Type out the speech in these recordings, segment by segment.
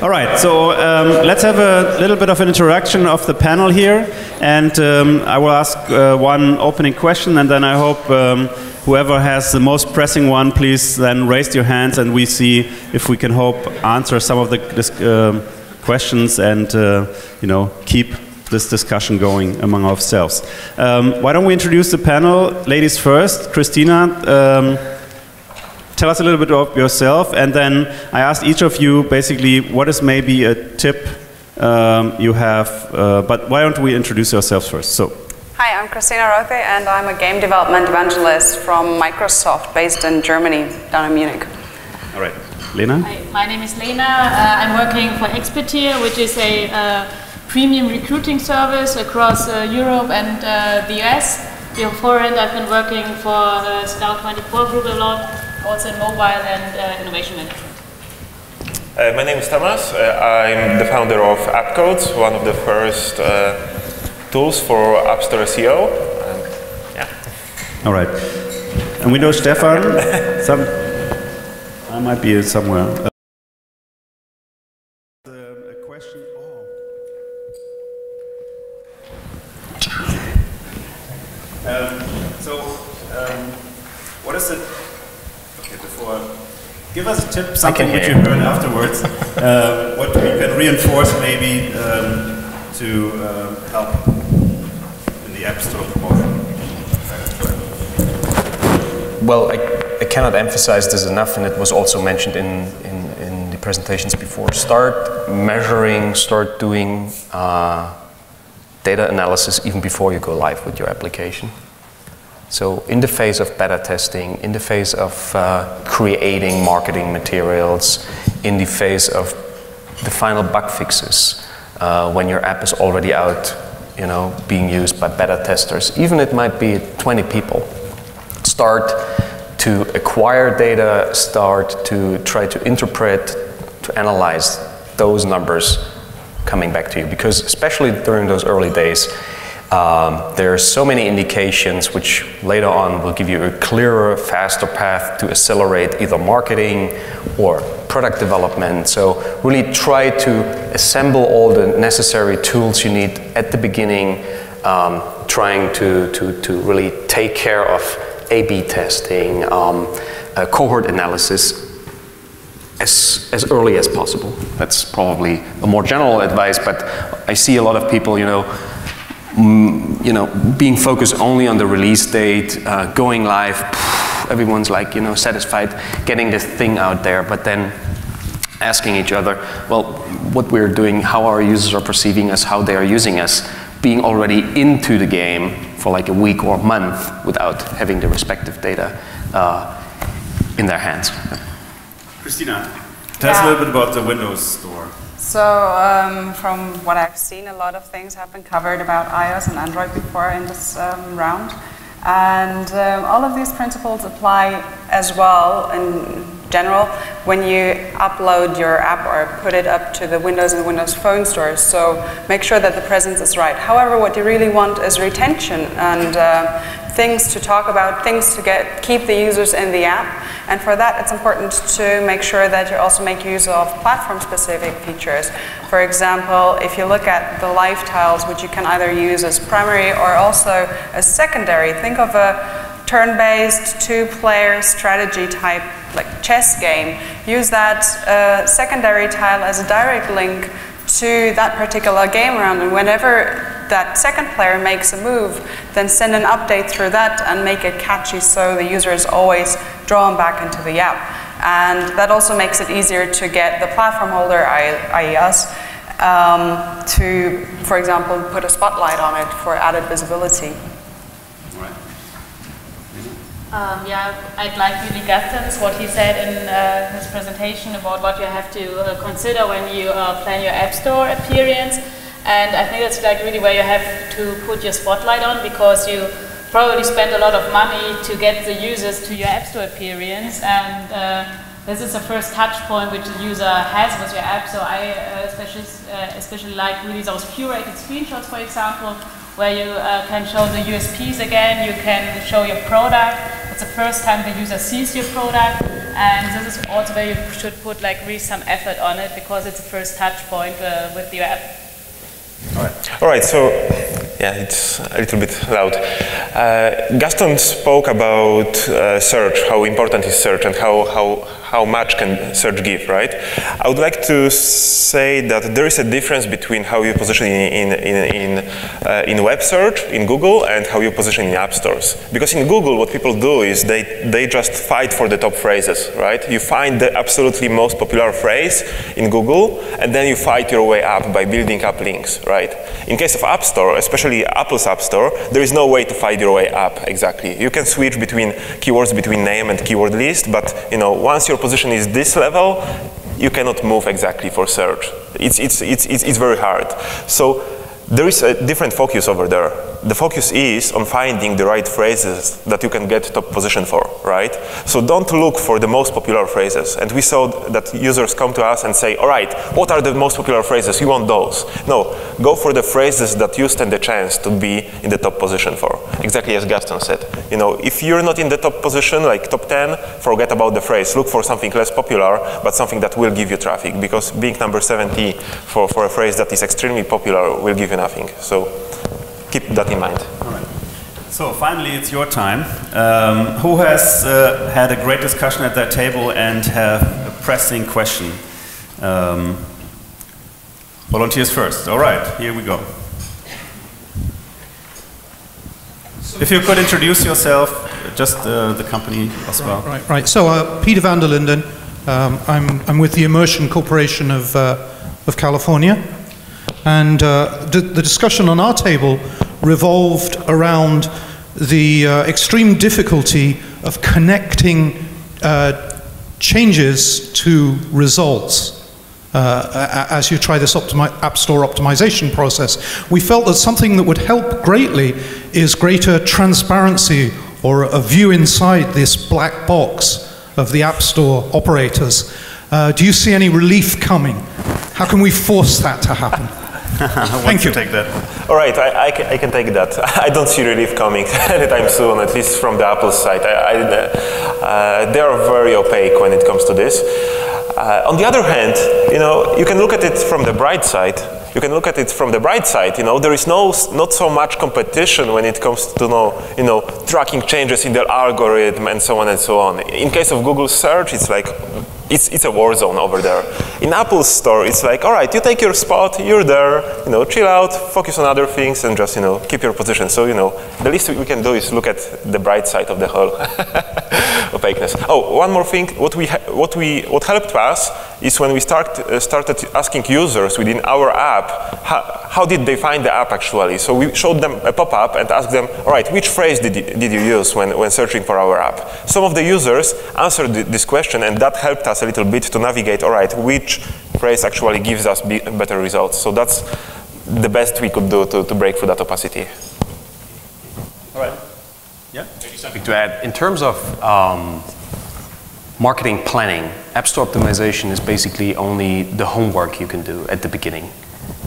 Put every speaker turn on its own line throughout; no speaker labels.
All right, so let's have a little bit of an introduction of the panel here, and I will ask one opening question, and then I hope whoever has the most pressing one, please then raise your hands, and we see if we can answer some of the questions and you know, keep this discussion going among ourselves. Why don't we introduce the panel? Ladies first. Christina, tell us a little bit about yourself, and then I asked each of you basically what is maybe a tip you have, but why don't we introduce yourselves first? So.
Hi, I'm Christina Rothe, and I'm a game development evangelist from Microsoft, based in Germany, down in Munich.
All right. Lena?
Hi, my name is Lena. I'm working for Expertier, which is a premium recruiting service across Europe and the US. Beforehand, I've been working for the Scout24 group a lot, also in mobile and innovation management.
My name is Tamas. I'm the founder of AppCodes, one of the first tools for App Store SEO. Yeah.
All right. And we know Stefan. I might be somewhere. A question. What is it? Okay, before. Give us a tip, something which you heard afterwards, what we can reinforce maybe to help in the App Store promotion.
Well, I cannot emphasize this enough, and it was also mentioned in the presentations before. Start measuring, start doing data analysis even before you go live with your application. So in the phase of beta testing, in the phase of creating marketing materials, in the phase of the final bug fixes, when your app is already out, you know, being used by beta testers, even it might be 20 people. Start to acquire data, start to try to interpret, to analyze those numbers coming back to you, because especially during those early days, there are so many indications which later on will give you a clearer, faster path to accelerate either marketing or product development. So really try to assemble all the necessary tools you need at the beginning, trying to really take care of A/B testing, cohort analysis as early as possible. That's probably a more general advice, but I see a lot of people, you know, being focused only on the release date, going live, everyone's like, you know, satisfied getting this thing out there, but then asking each other, well, what we're doing, how our users are perceiving us, how they are using us, being already into the game for like a week or a month without having the respective data in their hands.
Christina, tell us a little bit about the Windows Store.
So from what I've seen, a lot of things have been covered about iOS and Android before in this round. And all of these principles apply as well in general when you upload your app or put it up to the Windows and Windows Phone stores. So make sure that the presence is right. However, what you really want is retention and things to talk about, things to keep the users in the app. And for that, it's important to make sure that you also make use of platform-specific features. For example, if you look at the live tiles, which you can either use as primary or also as secondary, think of a turn-based, two-player strategy type, like chess game. Use that secondary tile as a direct link to that particular game round, and whenever that second player makes a move, then send an update through that and make it catchy so the user is always drawn back into the app. And that also makes it easier to get the platform holder, i.e. us, to, for example, put a spotlight on it for added visibility.
Yeah, I'd like really Gaston's what he said in his presentation about what you have to consider when you plan your App Store appearance. And I think that's like really where you have to put your spotlight on, because you probably spend a lot of money to get the users to your App Store appearance. And this is the first touch point which the user has with your app. So I especially like really those curated screenshots, for example, where you can show the USPs again, you can show your product. It's the first time the user sees your product, and this is also where you should put like really some effort on it, because it's the first touch point with your app.
All right, so yeah, it's a little bit loud. Gaston spoke about search, how important is search, and how much can search give, right? I would like to say that there is a difference between how you position in web search, in Google, and how you position in app stores. Because in Google, what people do is they just fight for the top phrases, right? You find the absolutely most popular phrase in Google, and then you fight your way up by building up links, right? In case of App Store, especially Apple's App Store, there is no way to fight your way up exactly. You can switch between keywords between name and keyword list, but once your position is this level, you cannot move exactly for search. It's very hard. So there is a different focus over there. The focus is on finding the right phrases that you can get top position for, right? So don't look for the most popular phrases. And we saw that users come to us and say, all right, what are the most popular phrases? We want those. No, go for the phrases that you stand a chance to be in the top position for. Exactly as Gaston said. If you're not in the top position, like top 10, forget about the phrase. Look for something less popular, but something that will give you traffic, because being number 70 for a phrase that is extremely popular will give you nothing. So keep that in mind.
All right. So finally, it's your time. Who has had a great discussion at that table and have a pressing question? Volunteers first. All right, here we go. If you could introduce yourself, just the company as well.
Right. So Peter van der Linden. I'm with the Immersion Corporation of California. And the discussion on our table revolved around the extreme difficulty of connecting changes to results as you try this App Store optimization process. We felt that something that would help greatly is greater transparency, or a view inside this black box of the App Store operators. Do you see any relief coming? How can we force that to happen? Thank you.
Take that.
All right, I can take that. I don't see relief coming anytime soon, at least from the Apple side. They are very opaque when it comes to this. On the other hand, you can look at it from the bright side. There is not so much competition when it comes to tracking changes in their algorithm and so on and so on. In case of Google search, it's like it's a war zone over there. In Apple's store, it's like, all right, you take your spot, you're there, chill out, focus on other things, and just keep your position. So the least we can do is look at the bright side of the whole opaqueness. Oh, one more thing. What helped us is when we started asking users within our app how did they find the app actually. So we showed them a pop-up and asked them, all right, which phrase did you use when searching for our app? Some of the users answered this question, and that helped us a little bit to navigate, all right, which phrase actually gives us better results. So that's the best we could do to break through that opacity.
All right. Yeah?
Maybe something to add. In terms of marketing planning, App Store optimization is basically only the homework you can do at the beginning.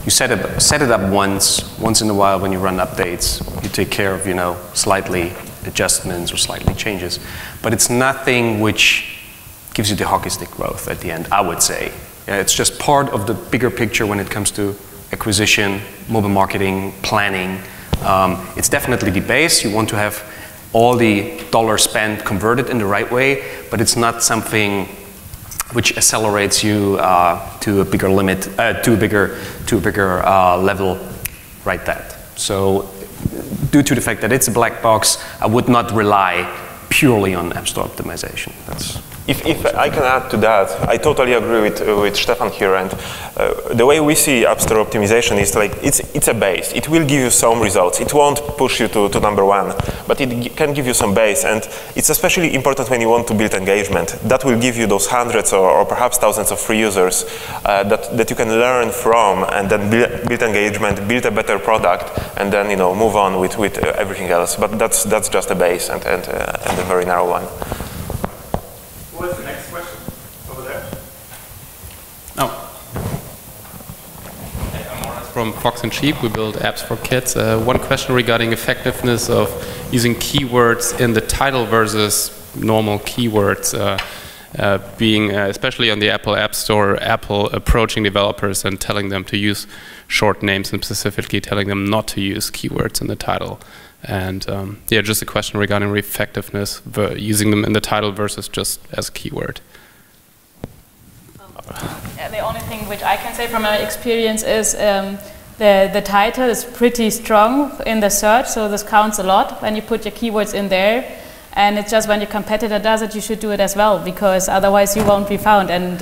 You set it up once in a while when you run updates. You take care of, slightly adjustments or slightly changes. But it's nothing which gives you the hockey stick growth at the end, I would say. It's just part of the bigger picture when it comes to acquisition, mobile marketing, planning. It's definitely the base. You want to have all the dollars spent converted in the right way, but it's not something which accelerates you to a bigger limit, to a bigger level right that. So due to the fact that it's a black box, I would not rely purely on App Store optimization.
If I can add to that, I totally agree with Stefan here, and the way we see App Store optimization is like it's a base. It will give you some results. It won't push you to number one, but it can give you some base, and it's especially important when you want to build engagement. That will give you those hundreds or perhaps thousands of free users that you can learn from, and then build engagement, build a better product, and then move on with everything else. But that's just a base and a very narrow one.
What is the next question? Over there. Oh.
I'm Morris from Fox and Sheep. We build apps for kids. One question regarding effectiveness of using keywords in the title versus normal keywords. being, especially on the Apple App Store, Apple approaching developers and telling them to use short names and specifically telling them not to use keywords in the title. And yeah, just a question regarding effectiveness, using them in the title versus just as a keyword.
The only thing which I can say from my experience is the title is pretty strong in the search, so this counts a lot when you put your keywords in there. And it's just when your competitor does it, you should do it as well, because otherwise you won't be found. And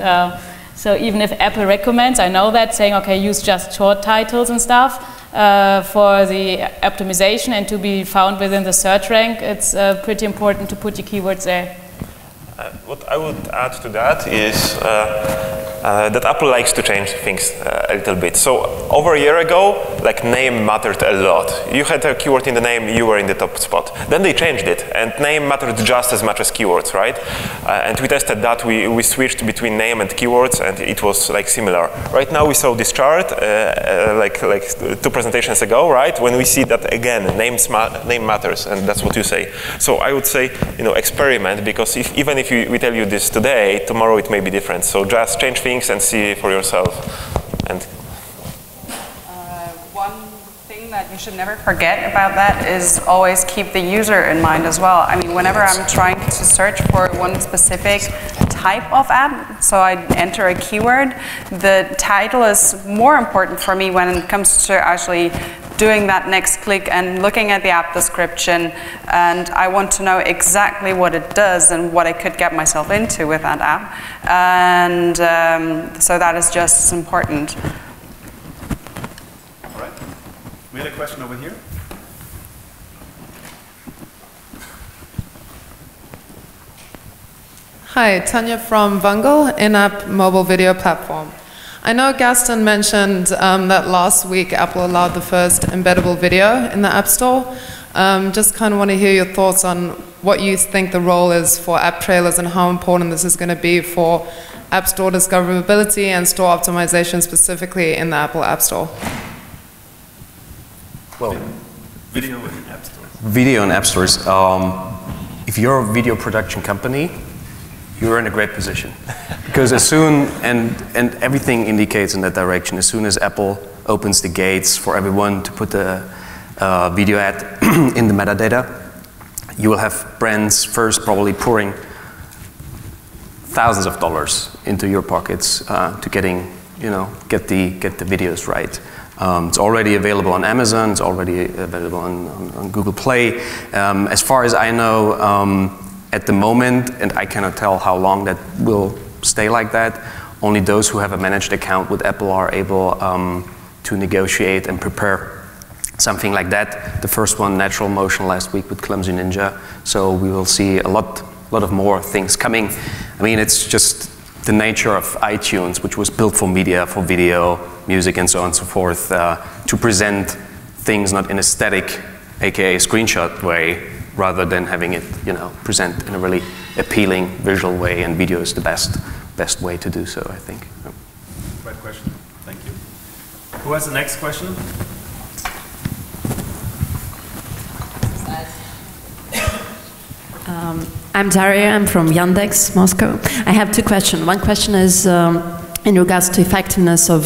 so even if Apple recommends, I know that, saying, okay, use just short titles and stuff for the optimization and to be found within the search rank, it's pretty important to put your keywords there.
What I would add to that is that Apple likes to change things a little bit. So over a year ago, like name mattered a lot. You had a keyword in the name, you were in the top spot. Then they changed it, and name mattered just as much as keywords, right? And we tested that. We switched between name and keywords, and it was like similar. Right now we saw this chart like 2 presentations ago, right? When we see that again, name matters, and that's what you say. So I would say, experiment, because even if we tell you this today, tomorrow it may be different. So just change things and see for yourself. And
one thing that you should never forget about that is always keep the user in mind as well. I mean, whenever I'm trying to search for one specific type of app, so I enter a keyword, the title is more important for me when it comes to actually doing that next click and looking at the app description, and I want to know exactly what it does and what I could get myself into with that app, and so that is just as important.
All right. We had a question over here.
Hi, Tanya from Vungle, in-app mobile video platform. I know Gaston mentioned that last week Apple allowed the first embeddable video in the App Store. Just kind of want to hear your thoughts on what you think the role is for app trailers and how important this is going to be for App Store discoverability and store optimization specifically in the Apple App Store.
Well,
video in App Stores.
Video in App Stores. If you're a video production company, you're in a great position. Because as soon, and everything indicates in that direction, as soon as Apple opens the gates for everyone to put the video ad in the metadata, you will have brands first probably pouring thousands of dollars into your pockets to get the videos right. It's already available on Amazon, it's already available on Google Play. As far as I know, at the moment, and I cannot tell how long that will stay like that, only those who have a managed account with Apple are able to negotiate and prepare something like that. The first one, Natural Motion, last week with Clumsy Ninja. So we will see a lot of more things coming. I mean, it's just the nature of iTunes, which was built for media, for video, music, and so on and so forth, to present things not in a static, aka screenshot way, rather than having it, present in a really appealing visual way, and video is the best way to do so, I think.
Great question. Thank you. Who has the next question?
I'm Daria. I'm from Yandex, Moscow. I have 2 questions. One question is in regards to effectiveness of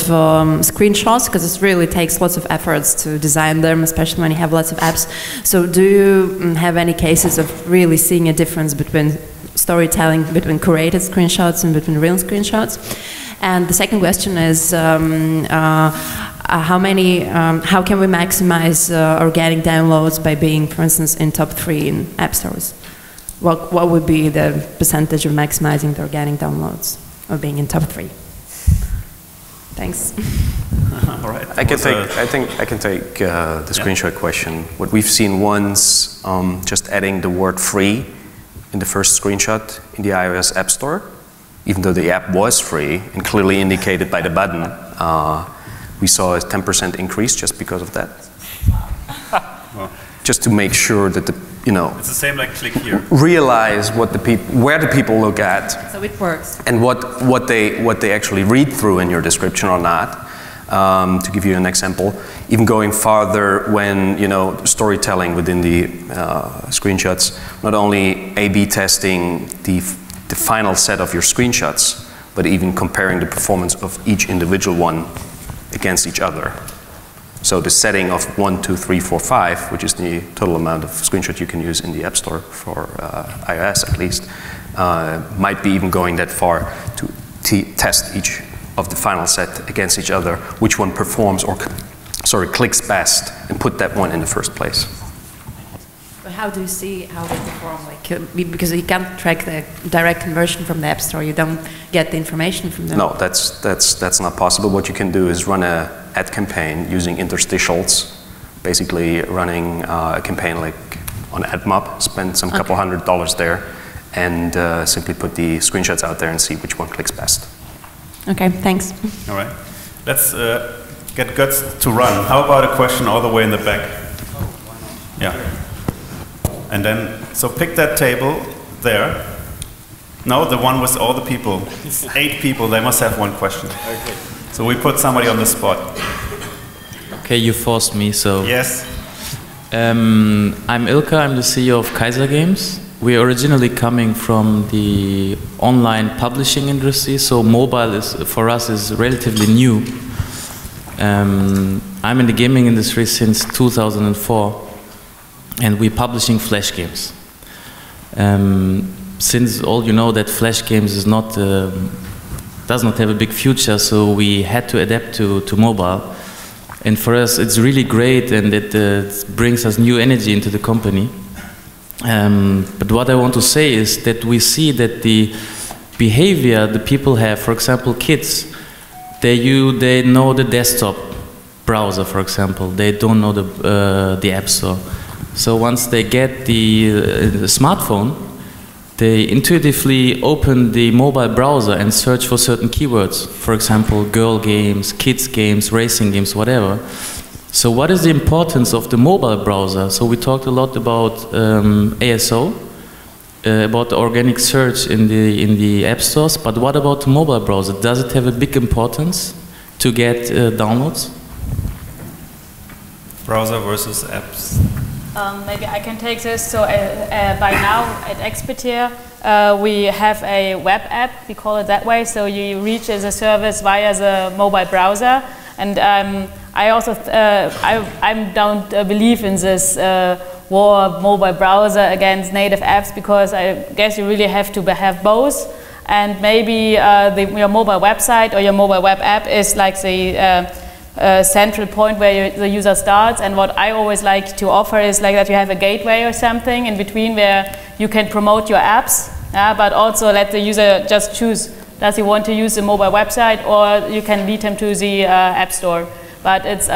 screenshots, because it really takes lots of efforts to design them, especially when you have lots of apps. So do you have any cases of really seeing a difference between storytelling, between curated screenshots and between real screenshots? And the second question is how can we maximize organic downloads by being, for instance, in top 3 in app stores? What would be the percentage of maximizing the organic downloads of being in top 3? Thanks.
All right.
I think I can take the screenshot question. What we've seen once, just adding the word free in the first screenshot in the iOS App Store, even though the app was free and clearly indicated by the button, we saw a 10% increase just because of that.
Well,
just to make sure that
it's the same like click here.
Realize what where the people look at.
So it works.
And what they actually read through in your description or not. To give you an example, even going farther when storytelling within the screenshots, not only A/B testing the the final set of your screenshots, but even comparing the performance of each individual one against each other. So the setting of 1, 2, 3, 4, 5, which is the total amount of screenshots you can use in the App Store for iOS at least, might be even going that far to test each of the final set against each other, which one performs or clicks best, and put that one in the first place.
But how do you see how they perform? Like, because you can't track the direct conversion from the App Store, you don't get the information from them.
No, that's not possible. What you can do is run an ad campaign using interstitials, basically running a campaign like on AdMob, spend some couple $100 there, and simply put the screenshots out there and see which one clicks best.
Okay, thanks.
All right. Let's get Guts to run. How about a question all the way in the back? Yeah. And then, so pick that table there. No, the one with all the people. It's 8 people, they must have one question. Okay. So we put somebody on the spot.
Okay, you forced me, so.
Yes.
I'm Ilka, I'm the CEO of Kaiser Games. We are originally coming from the online publishing industry, so mobile is, for us, is relatively new. I'm in the gaming industry since 2004, and we're publishing Flash games. Since all you know that Flash games is not, does not have a big future, so we had to adapt to mobile. And for us, it's really great, and it brings us new energy into the company. But what I want to say is that we see that the behavior the people have, for example, kids, they know the desktop browser, for example. They don't know the App Store. So once they get the smartphone, they intuitively open the mobile browser and search for certain keywords. For example, girl games, kids games, racing games, whatever. So what is the importance of the mobile browser? So we talked a lot about ASO, about the organic search in the app stores, but what about the mobile browser? Does it have a big importance to get downloads?
Browser versus apps.
Maybe I can take this. So by now at Expertier, we have a web app, we call it that way, so you reach the service via the mobile browser. And I also I don't believe in this war of mobile browser against native apps, because I guess you really have to have both. And maybe your mobile website or your mobile web app is like the central point where the user starts. And what I always like to offer is like that you have a gateway or something in between where you can promote your apps, but also let the user just choose. Does he want to use the mobile website, or you can lead him to the App Store? But it's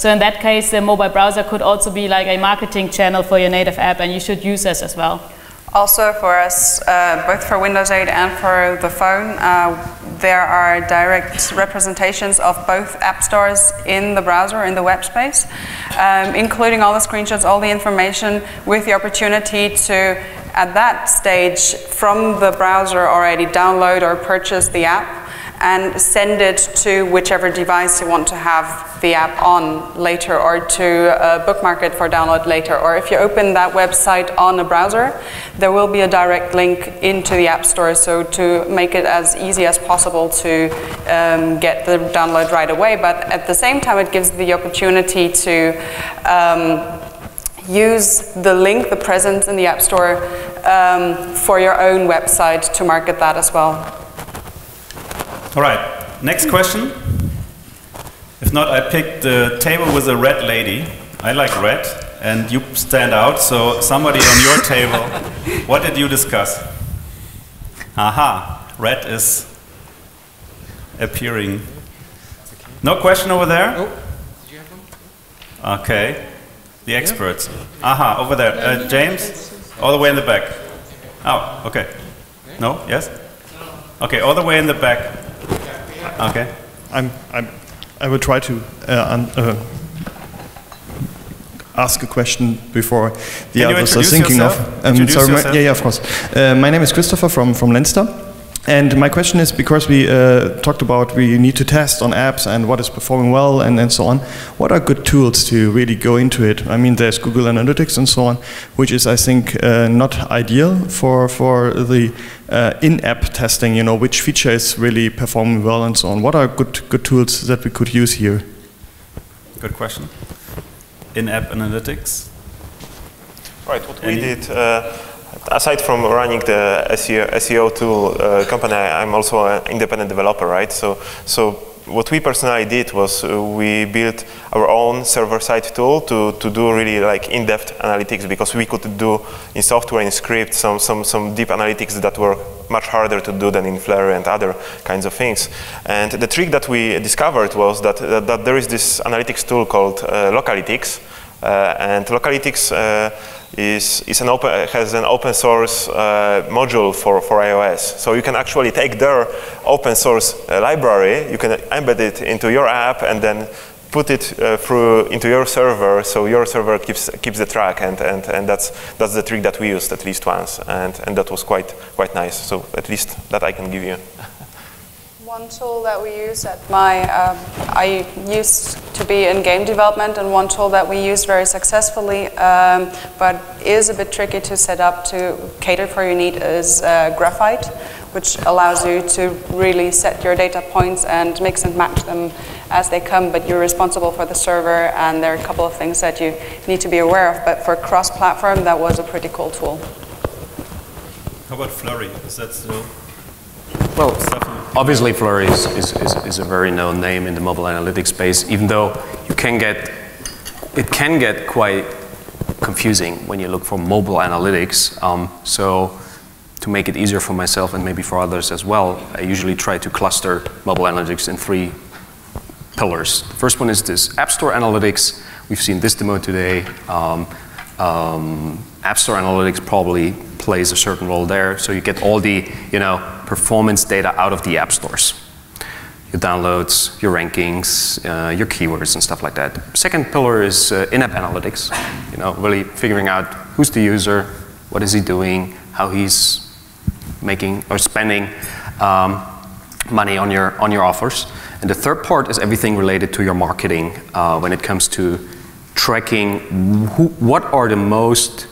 so in that case, the mobile browser could also be like a marketing channel for your native app, and you should use this as well.
Also for us, both for Windows 8 and for the phone, there are direct representations of both app stores in the browser, in the web space, including all the screenshots, all the information, with the opportunity to, at that stage, from the browser already download or purchase the app and send it to whichever device you want to have the app on later, or to bookmark it for download later. Or if you open that website on a browser, there will be a direct link into the App Store, so to make it as easy as possible to get the download right away. But at the same time, it gives the opportunity to use the link, the presence in the App Store, for your own website to market that as well.
All right, next question. If not, I picked the table with a red lady. I like red, and you stand out, so somebody on your table, what did you discuss? Aha, red is appearing. No question over there? Oh, did you have one? Okay, the experts. Aha, over there. James, all the way in the back. Oh, okay. No, yes? Okay, all the way in the back. Okay.
I will try to ask a question before the others are thinking of.
Introduce yourself.
Yeah, of course. My name is Christopher from Leinster. And my question is, because we talked about we need to test on apps and what is performing well and so on, what are good tools to really go into it? I mean, there's Google Analytics and so on, which is, I think, not ideal for the in-app testing, you know, which feature is really performing well and so on. What are good tools that we could use here?
Good question. In-app analytics?
Right, what we did, aside from running the SEO tool company, I'm also an independent developer, right? So what we personally did was we built our own server-side tool to do really like in-depth analytics, because we could do in software, in script, some deep analytics that were much harder to do than in Flurry and other kinds of things. And the trick that we discovered was that there is this analytics tool called Localytics, and Localytics has an open source module for iOS. So you can actually take their open source library, you can embed it into your app and then put it through into your server, so your server keeps the track, and that's the trick that we used at least once, and that was quite nice. So at least that I can give you.
One tool that we use at I used to be in game development, and one tool that we use very successfully, but is a bit tricky to set up to cater for your need, is Graphite, which allows you to really set your data points and mix and match them as they come, but you're responsible for the server, and there are a couple of things that you need to be aware of. But for cross-platform, that was a pretty cool tool.
How about Flurry? Is that still?
Well, obviously Flurry is a very known name in the mobile analytics space, even though it can get quite confusing when you look for mobile analytics. So to make it easier for myself and maybe for others as well, I usually try to cluster mobile analytics in 3 pillars. The first one is this App Store analytics. We've seen this demo today. App Store analytics probably plays a certain role there, so you get all the performance data out of the app stores. Your downloads, your rankings, your keywords and stuff like that. Second pillar is in-app analytics. Really figuring out who's the user, what is he doing, how he's making or spending money on your offers. And the third part is everything related to your marketing when it comes to tracking what are the most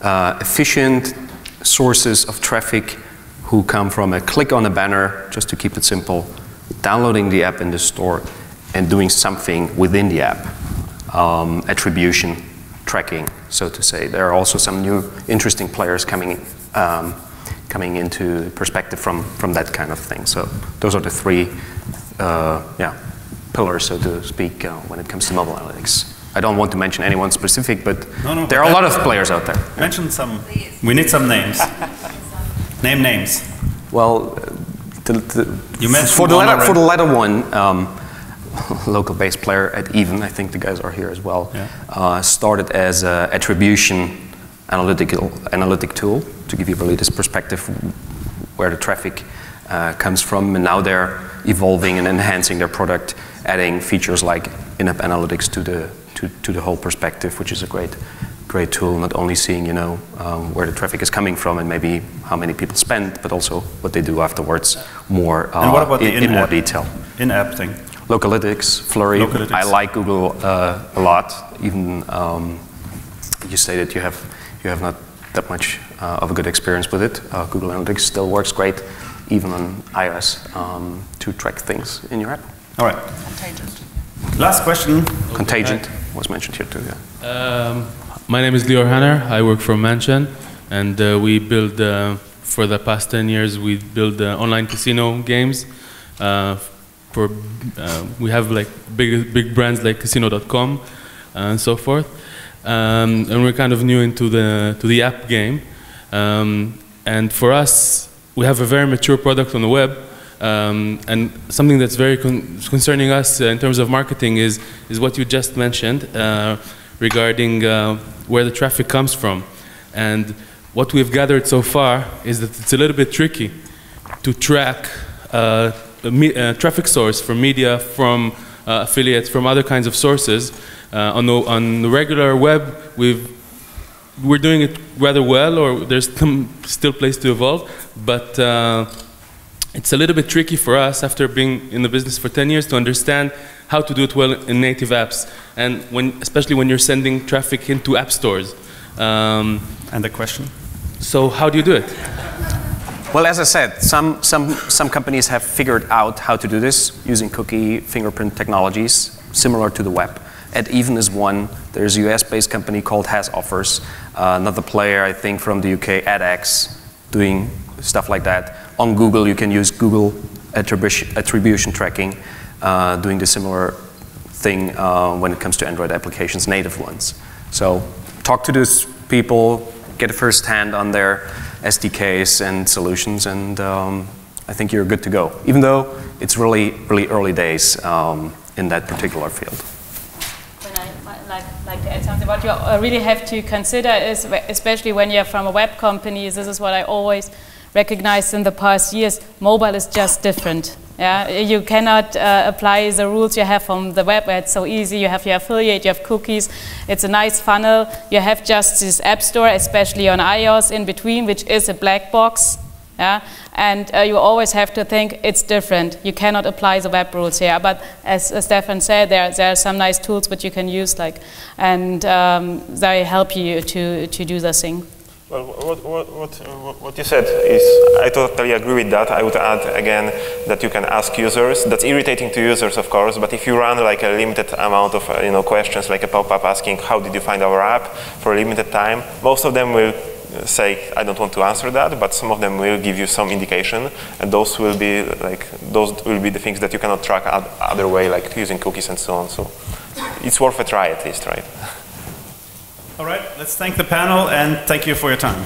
efficient sources of traffic who come from a click on a banner, just to keep it simple, downloading the app in the store and doing something within the app. Attribution tracking, so to say. There are also some new interesting players coming into perspective from that kind of thing. So those are the 3 pillars, so to speak, when it comes to mobile analytics. I don't want to mention anyone specific, but there are a lot of players out there.
Mention some. We need some names. Name names.
Well,
you mentioned
for the latter one, local-based player at Even, I think the guys are here as well, started as an attribution analytic tool to give you really this perspective where the traffic comes from, and now they're evolving and enhancing their product, adding features like in-app analytics to the whole perspective, which is a great tool, not only seeing where the traffic is coming from and maybe how many people spend, but also what they do afterwards more
and what about
in more detail.
In-app thing.
Localytics, Flurry. Localytics. I like Google a lot. Even you say that you have not that much of a good experience with it. Google Analytics still works great, even on iOS, to track things in your app.
All right.
Contagion.
Last question.
Contagion was mentioned here too. Yeah.
My name is Lior Hanner. I work for Mansion, and we build for the past 10 years. We build online casino games. We have like big brands like Casino.com and so forth, and we're kind of new into the app game. And for us, we have a very mature product on the web. And something that's very concerning us in terms of marketing is what you just mentioned regarding where the traffic comes from. And what we've gathered so far is that it's a little bit tricky to track a traffic source from media, from affiliates, from other kinds of sources. On the regular web, we're doing it rather well, or there's still place to evolve, but it's a little bit tricky for us after being in the business for 10 years to understand how to do it well in native apps, and especially when you're sending traffic into app stores.
And the question?
So how do you do it?
Well, as I said, some companies have figured out how to do this using cookie fingerprint technologies similar to the web. Even is one. There's a US-based company called Has Offers. Another player, I think, from the UK, AdX, doing stuff like that. On Google, you can use Google attribution tracking, doing the similar thing when it comes to Android applications, native ones. So talk to those people, get a first hand on their SDKs and solutions, and I think you're good to go, even though it's really, really early days in that particular field.
Like to add something, what you really have to consider is, especially when you're from a web company, this is what I always recognized in the past years, mobile is just different. Yeah? You cannot apply the rules you have from the web where it's so easy. You have your affiliate, you have cookies, it's a nice funnel. You have just this app store, especially on iOS in between, which is a black box. Yeah? And you always have to think it's different. You cannot apply the web rules here. But as Stefan said, there are some nice tools which you can use, and they help you to do the thing.
Well, what you said is, I totally agree with that. I would add again that you can ask users. That's irritating to users, of course, but if you run like a limited amount of questions, like a pop-up asking, how did you find our app, for a limited time, most of them will say, I don't want to answer that, but some of them will give you some indication, and those will be the things that you cannot track other way, like using cookies and so on. So it's worth a try at least, right?
All right, let's thank the panel and thank you for your time.